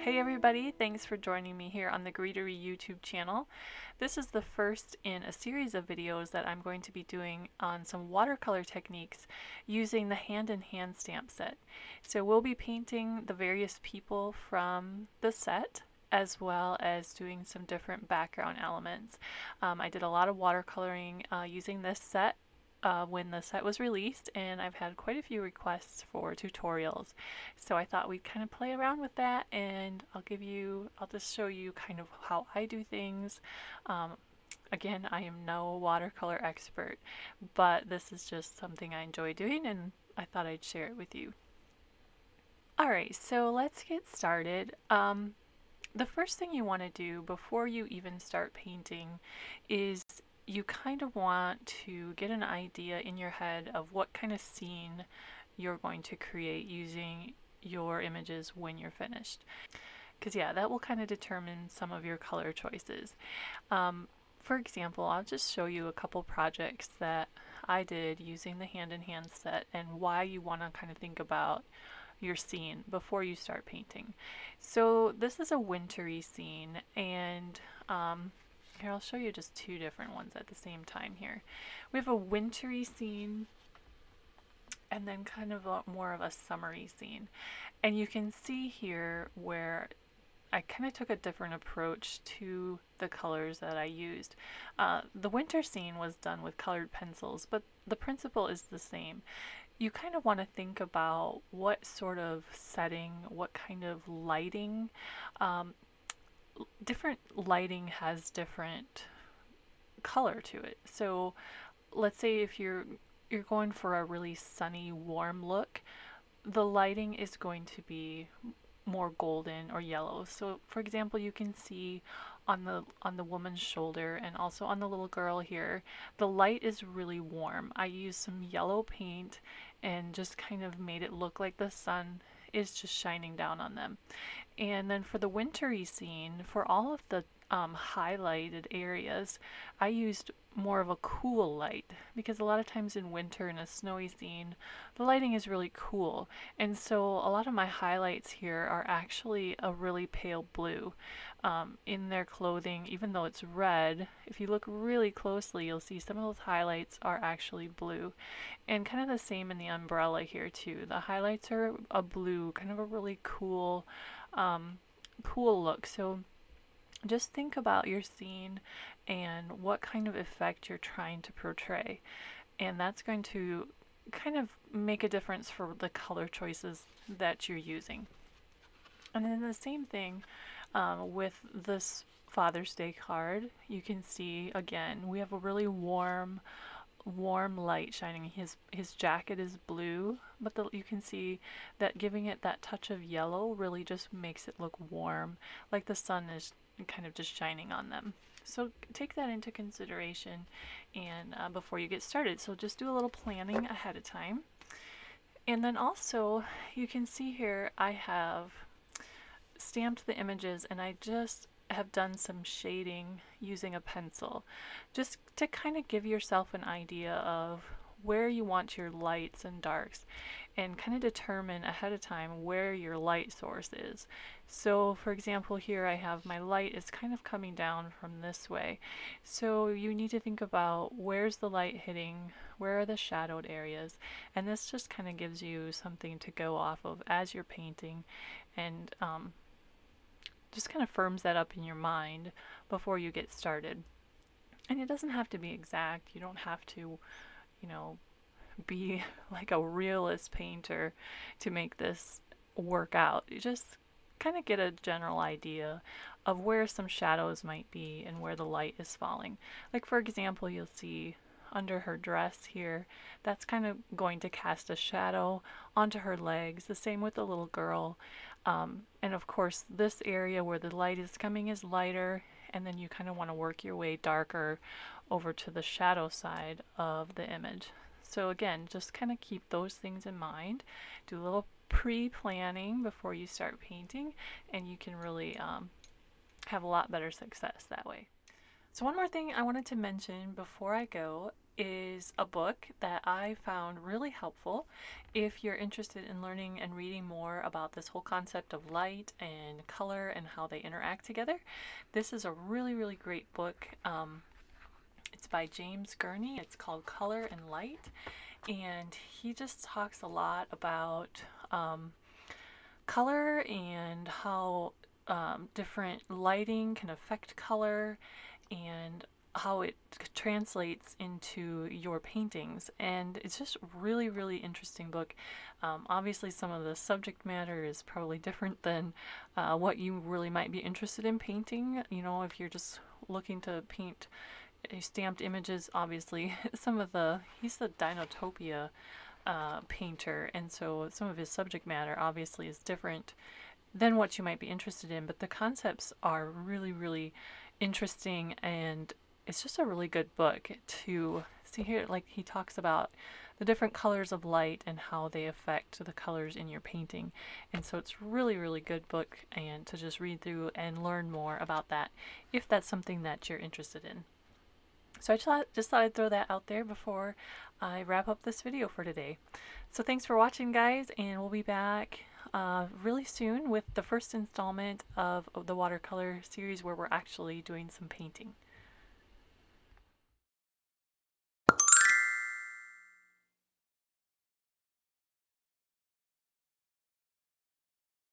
Hey everybody, thanks for joining me here on the Greetery YouTube channel. This is the first in a series of videos that I'm going to be doing on some watercolor techniques using the hand-in-hand stamp set. So we'll be painting the various people from the set as well as doing some different background elements. I did a lot of watercoloring using this set when the set was released, and I've had quite a few requests for tutorials, so I thought we'd kind of play around with that, and I'll just show you kind of how I do things. Again, I am no watercolor expert, but this is just something I enjoy doing, and I thought I'd share it with you. Alright, so let's get started. The first thing you want to do before you even start painting is you kind of want to get an idea in your head of what kind of scene you're going to create using your images when you're finished. Because yeah, that will kind of determine some of your color choices. For example, I'll just show you a couple projects that I did using the hand-in-hand set and why you want to kind of think about your scene before you start painting. So this is a wintry scene, and here I'll show you just two different ones at the same time here. We have a wintry scene and then kind of more of a summery scene. And you can see here where I kind of took a different approach to the colors that I used. The winter scene was done with colored pencils, but the principle is the same. You kind of want to think about what sort of setting, what kind of lighting. Different lighting has different color to it. So let's say if you're going for a really sunny, warm look, the lighting is going to be more golden or yellow. So for example, you can see on the woman's shoulder and also on the little girl here, the light is really warm. I used some yellow paint and just kind of made it look like the sun is just shining down on them. And then for the wintry scene, for all of the highlighted areas, I used more of a cool light, because a lot of times in winter in a snowy scene, the lighting is really cool. And so a lot of my highlights here are actually a really pale blue. In their clothing, even though it's red, if you look really closely, you'll see some of those highlights are actually blue. And kind of the same in the umbrella here too. The highlights are a blue, kind of a really cool, cool look. So just think about your scene and what kind of effect you're trying to portray. And that's going to kind of make a difference for the color choices that you're using. And then the same thing with this Father's Day card. You can see, again, we have a really warm light shining. His jacket is blue, but you can see that giving it that touch of yellow really just makes it look warm, like the sun is kind of just shining on them. So take that into consideration and before you get started. So just do a little planning ahead of time. And then also you can see here I have stamped the images, and I just have done some shading using a pencil, just to kind of give yourself an idea of where you want your lights and darks, and kind of determine ahead of time where your light source is. So for example, here I have my light is kind of coming down from this way, so you need to think about where's the light hitting, where are the shadowed areas, and this just kind of gives you something to go off of as you're painting, and just kind of firms that up in your mind before you get started. And it doesn't have to be exact. You don't have to, you know, be like a realist painter to make this work out. You just kind of get a general idea of where some shadows might be and where the light is falling. Like for example, you'll see under her dress here, that's kind of going to cast a shadow onto her legs. The same with the little girl. And of course, this area where the light is coming is lighter, and then you kind of want to work your way darker over to the shadow side of the image. So again, just kind of keep those things in mind. Do a little pre-planning before you start painting, and you can really have a lot better success that way. So one more thing I wanted to mention before I go is a book that I found really helpful if you're interested in learning and reading more about this whole concept of light and color and how they interact together. This is a really, really great book. It's by James Gurney. It's called Color and Light, and he just talks a lot about color and how different lighting can affect color and how it translates into your paintings. And it's just really, really interesting book. Obviously, some of the subject matter is probably different than what you really might be interested in painting. You know, if you're just looking to paint stamped images, obviously he's the Dinotopia painter, and so some of his subject matter obviously is different than what you might be interested in, but the concepts are really, really interesting, and it's just a really good book to see here. Like, he talks about the different colors of light and how they affect the colors in your painting, and so it's really, really good book, and to just read through and learn more about that if that's something that you're interested in. So I just thought I'd throw that out there before I wrap up this video for today. So thanks for watching, guys, and we'll be back really soon with the first installment of the watercolor series where we're actually doing some painting.